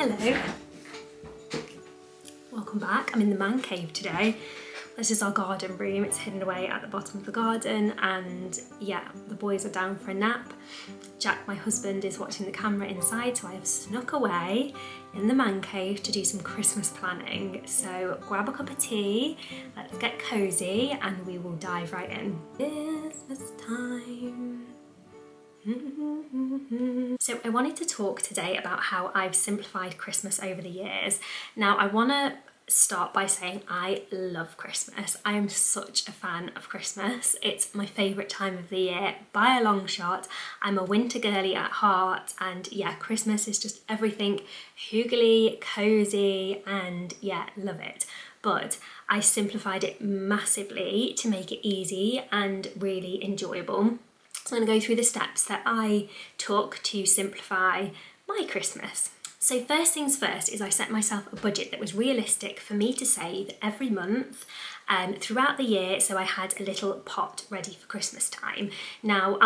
Hello, welcome back. I'm in the man cave today. This is our garden room. It's hidden away at the bottom of the garden, and yeah, the boys are down for a nap. Jack, my husband, is watching the camera inside, so I have snuck away in the man cave to do some Christmas planning. So grab a cup of tea, let's get cozy, and we will dive right in. Christmas time. So I wanted to talk today about how I've simplified Christmas over the years. Now I want to start by saying I love Christmas. I am such a fan of Christmas. It's my favourite time of the year by a long shot. I'm a winter girly at heart, and yeah, Christmas is just everything hoogly, cozy, and yeah, love it. But I simplified it massively to make it easy and really enjoyable. So I'm going to go through the steps that I took to simplify my Christmas. So first things first is I set myself a budget that was realistic for me to save every month throughout the year, so I had a little pot ready for Christmas time. Now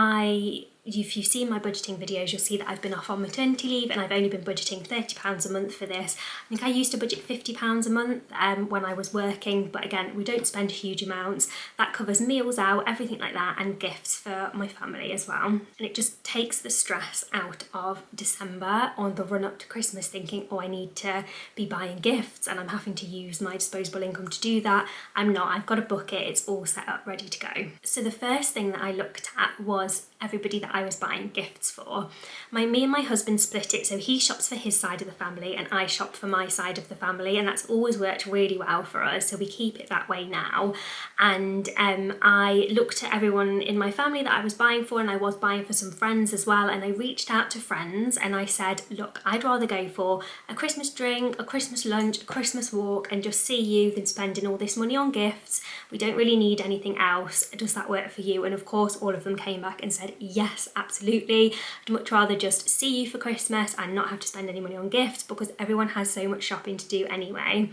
if you've seen my budgeting videos, you'll see that I've been off on maternity leave and I've only been budgeting £30 a month for this. I think I used to budget £50 a month when I was working, but again, we don't spend huge amounts. That covers meals out, everything like that, and gifts for my family as well. And it just takes the stress out of December on the run up to Christmas, thinking, oh, I need to be buying gifts and I'm having to use my disposable income to do that. I'm not, I've got a bucket, it's all set up, ready to go. So the first thing that I looked at was everybody that I was buying gifts for. Me and my husband split it, so he shops for his side of the family and I shop for my side of the family, and that's always worked really well for us, so we keep it that way now. And I looked at everyone in my family that I was buying for, and I was buying for some friends as well, and I reached out to friends and I said, look, I'd rather go for a Christmas drink, a Christmas lunch, a Christmas walk, and just see you than spending all this money on gifts. We don't really need anything else. Does that work for you? And of course all of them came back and said yes, absolutely. I'd much rather just see you for Christmas and not have to spend any money on gifts, because everyone has so much shopping to do anyway.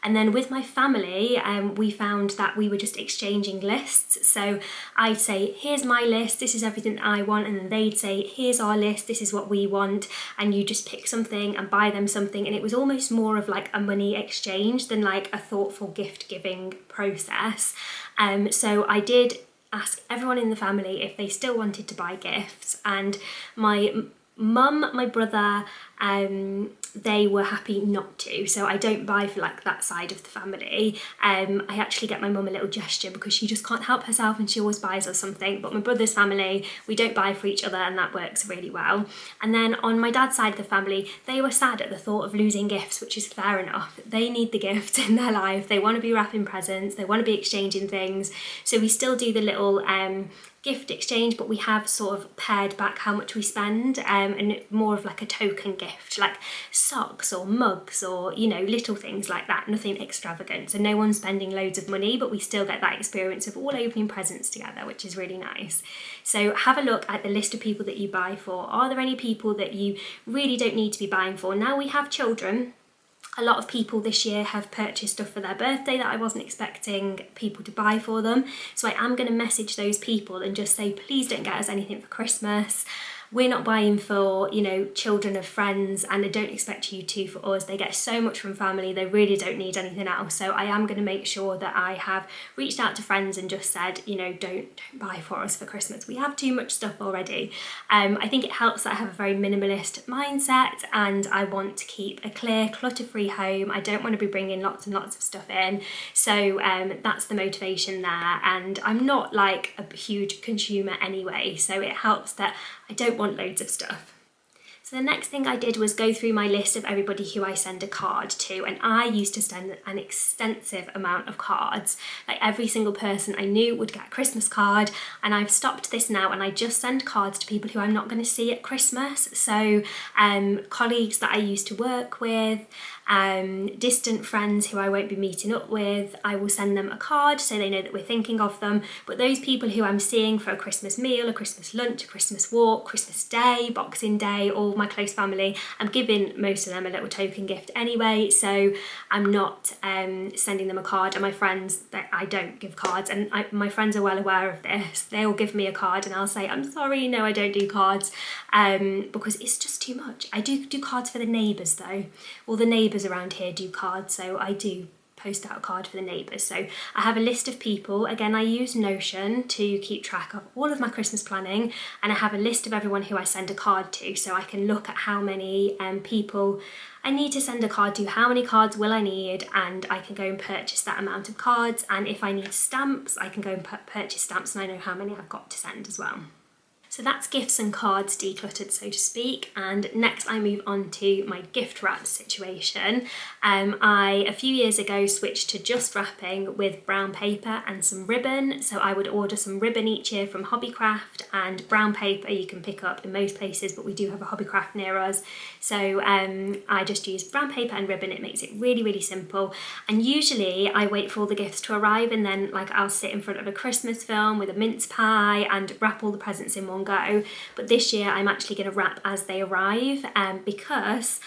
And then with my family, we found that we were just exchanging lists. So I'd say, here's my list, this is everything that I want. And then they'd say, here's our list, this is what we want. And you just pick something and buy them something. And it was almost more of like a money exchange than like a thoughtful gift giving process. So I did ask everyone in the family if they still wanted to buy gifts. And my mum, my brother, they were happy not to, so I don't buy for like that side of the family. I actually get my mum a little gesture because she just can't help herself and she always buys us something. But my brother's family, we don't buy for each other, and that works really well. And then on my dad's side of the family, they were sad at the thought of losing gifts, which is fair enough. They need the gifts in their life, they want to be wrapping presents, they want to be exchanging things, so we still do the little gift exchange, but we have sort of pared back how much we spend, and more of like a token gift, like socks or mugs or, you know, little things like that, nothing extravagant. So no one's spending loads of money, but we still get that experience of all opening presents together, which is really nice. So have a look at the list of people that you buy for. Are there any people that you really don't need to be buying for? Now we have children. A lot of people this year have purchased stuff for their birthday that I wasn't expecting people to buy for them. So I am going to message those people and just say, please don't get us anything for Christmas. We're not buying for, you know, children of friends, and I don't expect you to for us. They get so much from family, they really don't need anything else. So I am going to make sure that I have reached out to friends and just said, you know, don't buy for us for Christmas. We have too much stuff already. I think it helps that I have a very minimalist mindset, and I want to keep a clear, clutter-free home. I don't want to be bringing lots and lots of stuff in. So that's the motivation there. And I'm not like a huge consumer anyway, so it helps that I don't want loads of stuff. So the next thing I did was go through my list of everybody who I send a card to, and I used to send an extensive amount of cards. Like every single person I knew would get a Christmas card, and I've stopped this now and I just send cards to people who I'm not going to see at Christmas. So colleagues that I used to work with, Distant friends who I won't be meeting up with, I will send them a card so they know that we're thinking of them. But those people who I'm seeing for a Christmas meal, a Christmas lunch, a Christmas walk, Christmas Day, Boxing Day, all my close family, I'm giving most of them a little token gift anyway, so I'm not sending them a card. And my friends, I don't give cards, and my friends are well aware of this. They'll give me a card and I'll say, I'm sorry, no, I don't do cards, because it's just too much. I do cards for the neighbours though. All the neighbours around here do cards, so I do post out a card for the neighbours. So I have a list of people. Again, I use Notion to keep track of all of my Christmas planning, and I have a list of everyone who I send a card to, so I can look at how many people I need to send a card to, how many cards will I need, and I can go and purchase that amount of cards. And if I need stamps, I can go and purchase stamps, and I know how many I've got to send as well. So that's gifts and cards decluttered, so to speak. And next I move on to my gift wrap situation. I, a few years ago, switched to just wrapping with brown paper and some ribbon. So I would order some ribbon each year from Hobbycraft, and brown paper you can pick up in most places, but we do have a Hobbycraft near us. So I just use brown paper and ribbon. It makes it really, really simple. And usually I wait for all the gifts to arrive, and then like I'll sit in front of a Christmas film with a mince pie and wrap all the presents in one go. But this year I'm actually going to wrap as they arrive, because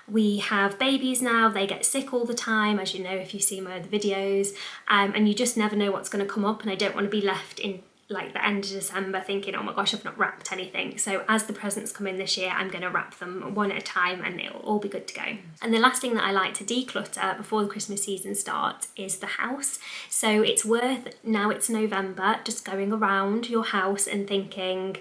we have babies now. They get sick all the time, as you know if you see my other videos, and you just never know what's going to come up, and I don't want to be left in like the end of December thinking, oh my gosh, I've not wrapped anything. So as the presents come in this year, I'm going to wrap them one at a time and it'll all be good to go. And the last thing that I like to declutter before the Christmas season starts is the house. So it's worth, now it's November, just going around your house and thinking,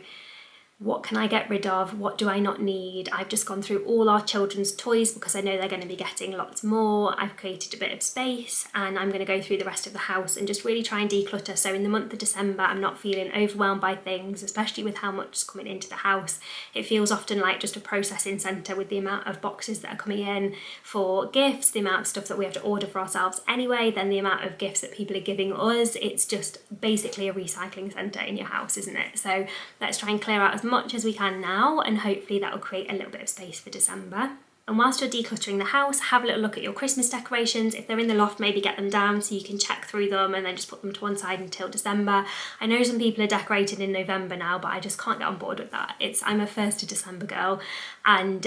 what can I get rid of? What do I not need? I've just gone through all our children's toys because I know they're going to be getting lots more. I've created a bit of space, and I'm going to go through the rest of the house and just really try and declutter. So in the month of December, I'm not feeling overwhelmed by things, especially with how much is coming into the house. It feels often like just a processing centre with the amount of boxes that are coming in for gifts, the amount of stuff that we have to order for ourselves anyway, then the amount of gifts that people are giving us. It's just basically a recycling centre in your house, isn't it? So let's try and clear out as much as we can now, and hopefully that will create a little bit of space for December. And whilst you're decluttering the house, have a little look at your Christmas decorations. If they're in the loft, maybe get them down so you can check through them and then just put them to one side until December. I know some people are decorating in November now, but I just can't get on board with that. I'm a 1st of December girl. And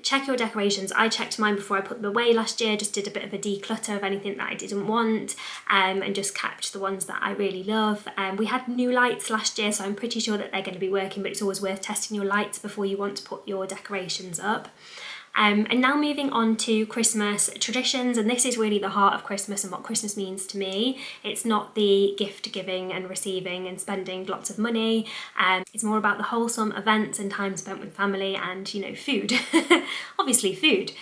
check your decorations. I checked mine before I put them away last year, just did a bit of a declutter of anything that I didn't want, and just kept the ones that I really love. We had new lights last year, so I'm pretty sure that they're going to be working, but it's always worth testing your lights before you want to put your decorations up. And now moving on to Christmas traditions, and this is really the heart of Christmas and what Christmas means to me. It's not the gift giving and receiving and spending lots of money. It's more about the wholesome events and time spent with family and, you know, food. Obviously food.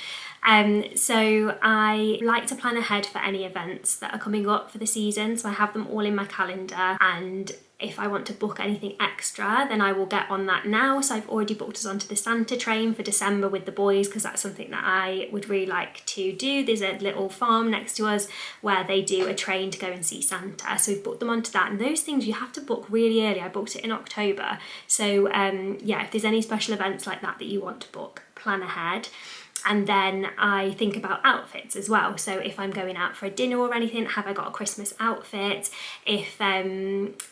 So I like to plan ahead for any events that are coming up for the season, so I have them all in my calendar, and if I want to book anything extra, then I will get on that now. So I've already booked us onto the Santa train for December with the boys, because that's something that I would really like to do. There's a little farm next to us where they do a train to go and see Santa. So we've booked them onto that, and those things you have to book really early. I booked it in October. So yeah, if there's any special events like that that you want to book, plan ahead. And then I think about outfits as well. So if I'm going out for a dinner or anything, have I got a Christmas outfit? If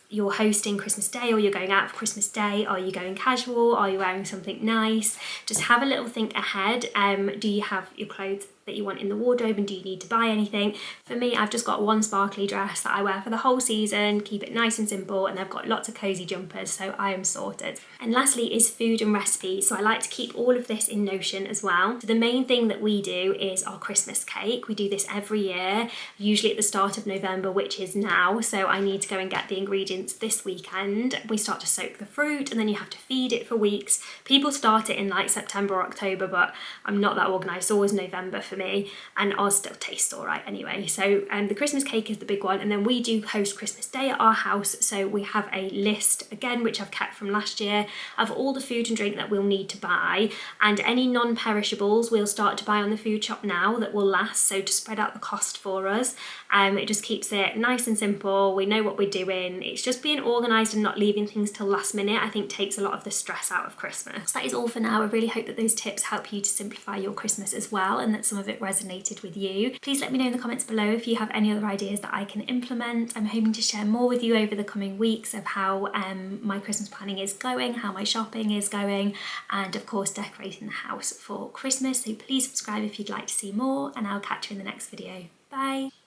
you're hosting Christmas Day or you're going out for Christmas Day, are you going casual? Are you wearing something nice? Just have a little think ahead. Do you have your clothes that you want in the wardrobe, and do you need to buy anything? For me, I've just got one sparkly dress that I wear for the whole season, keep it nice and simple, and I've got lots of cozy jumpers, so I am sorted. And lastly is food and recipes. So I like to keep all of this in Notion as well. So the main thing that we do is our Christmas cake. We do this every year, usually at the start of November, which is now, so I need to go and get the ingredients this weekend. We start to soak the fruit, and then you have to feed it for weeks. People start it in like September or October, but I'm not that organised. It's always November for me, and ours still tastes all right anyway. So the Christmas cake is the big one, and then we do host Christmas Day at our house, so we have a list again, which I've kept from last year, of all the food and drink that we'll need to buy, and any non-perishables we'll start to buy on the food shop now that will last, so to spread out the cost for us. It just keeps it nice and simple. We know what we're doing. It's just being organised and not leaving things till last minute, I think, takes a lot of the stress out of Christmas. That is all for now. I really hope that those tips help you to simplify your Christmas as well, and that some of it resonated with you. Please let me know in the comments below if you have any other ideas that I can implement. I'm hoping to share more with you over the coming weeks of how my Christmas planning is going, how my shopping is going, and of course decorating the house for Christmas. So please subscribe if you'd like to see more, and I'll catch you in the next video. Bye!